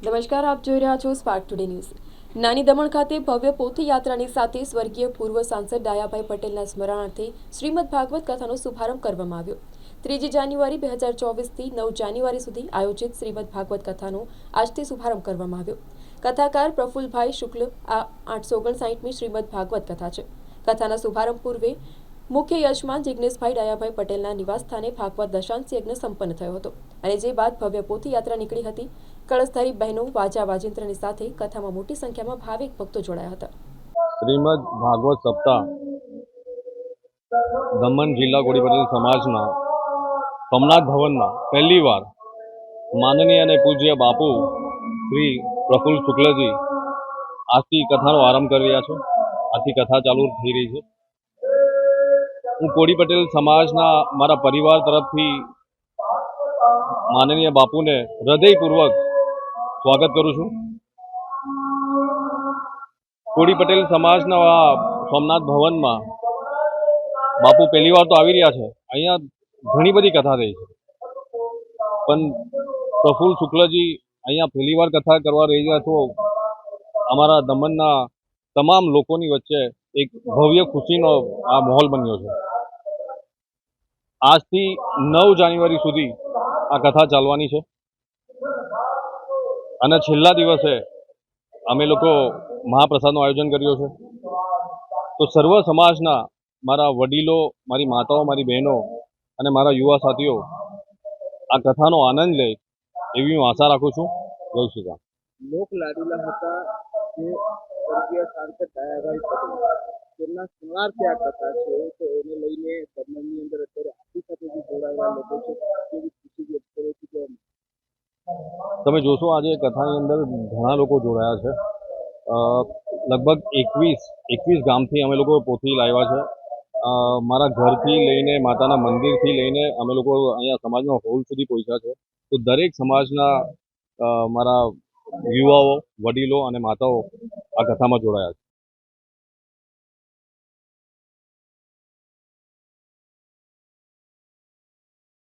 નમસ્કાર, આપ જોઈ રહ્યા છો સ્પાર્ક ટુડે ન્યૂઝ। નાની દમણ ખાતે ભવ્ય પોથી યાત્રાની સાથે સ્વર્ગીય પૂર્વ સાંસદ ડાયાભાઈ પટેલના સ્મરણાર્થે શ્રીમદ ભાગવત કથાનો શુભારંભ કરવામાં આવ્યો। 3 જાન્યુઆરી 2024થી 9 જાન્યુઆરી સુધી આયોજિત શ્રીમદ ભાગવત કથાનો આજથી શુભારંભ કરવામાં આવ્યો। કથાકાર પ્રફુલ્લભાઈ શુક્લ આ 859મી શ્રીમદ ભાગવત કથા છે। કથાના શુભારંભ પૂર્વે મુખ્ય યજમાન જિગ્નેશભાઈ ડાયાભાઈ પટેલના નિવાસસ્થાને ભાગવત દશાંશ યજ્ઞ સંપન્ન થયો હતો અને જે બાદ ભવ્ય પોથી યાત્રા નીકળી હતી। કળશધારી બહેનો વાજા વાજિંત્રની સાથે કથામાં મોટી સંખ્યામાં ભાવિક ભક્તો જોડાયા હતા। શ્રીમદ ભાગવત સપ્તાહ દમણ જિલ્લા કોળી પટેલ સમાજના સોમનાથ ભવનમાં પહેલીવાર માનનીય અને પૂજ્ય બાપુ શ્રી પ્રફુલ્લ શુક્લજી આજથી કથાનો આરંભ કરી રહ્યા છે। આજથી કથા ચાલુ થઈ રહી છે। હું કોળી પટેલ સમાજના મારા પરિવાર તરફથી માનનીય બાપુને હૃદયપૂર્વક સ્વાગત કરું છું। કોળી પટેલ સમાજના સોમનાથ ભવનમાં બાપુ પહેલી વાર તો આવી રહ્યા છે। અહીંયા ઘણી બધી કથા થઈ છે, પણ પ્રફુલ્લ શુક્લજી અહીંયા પહેલી વાર કથા કરવા રહી ગયા તો અમારા દમણના તમામ લોકોની વચ્ચે એક ભવ્ય ખુશીનો આ માહોલ બન્યો છે। આજથી 9 જાન્યુઆરી સુધી આ કથા ચાલવાની છે અને છેલ્લા દિવસે અમે લોકો મહાપ્રસાદનું આયોજન કર્યું છે। તો સર્વ સમાજના મારા વડીલો, મારી માતાઓ, મારી બહેનો અને મારા યુવા સાથીઓ આ કથાનો આનંદ લે એવી હું આશા રાખું છું। જય શ્રી રામ। લોક લાડીલા હતા જે સ્વર્ગીય સાંસદ ડાયાભાઈ પટેલ તેમના સ્મરણાર્થે આ કથા છે, તો એને લઈને દમણની અંદર અત્યારે આપણી સાથે જે જોડાયેલા લોકો છે કેવી ખુશી વ્યક્ત કરે છે કે તમે જોશો આજે કથાની અંદર ઘણા લોકો જોડાયા છે। લગભગ 21 ગામથી અમે લોકો પોથી લાવ્યા છે। મારા ઘરથી લઈને માતાના મંદિરથી લઈને અમે લોકો અહીંયા સમાજના હોલ સુધી પહોંચ્યા છે। તો દરેક સમાજના મારા યુવાઓ, વડીલો અને માતાઓ આ કથામાં જોડાયા છે।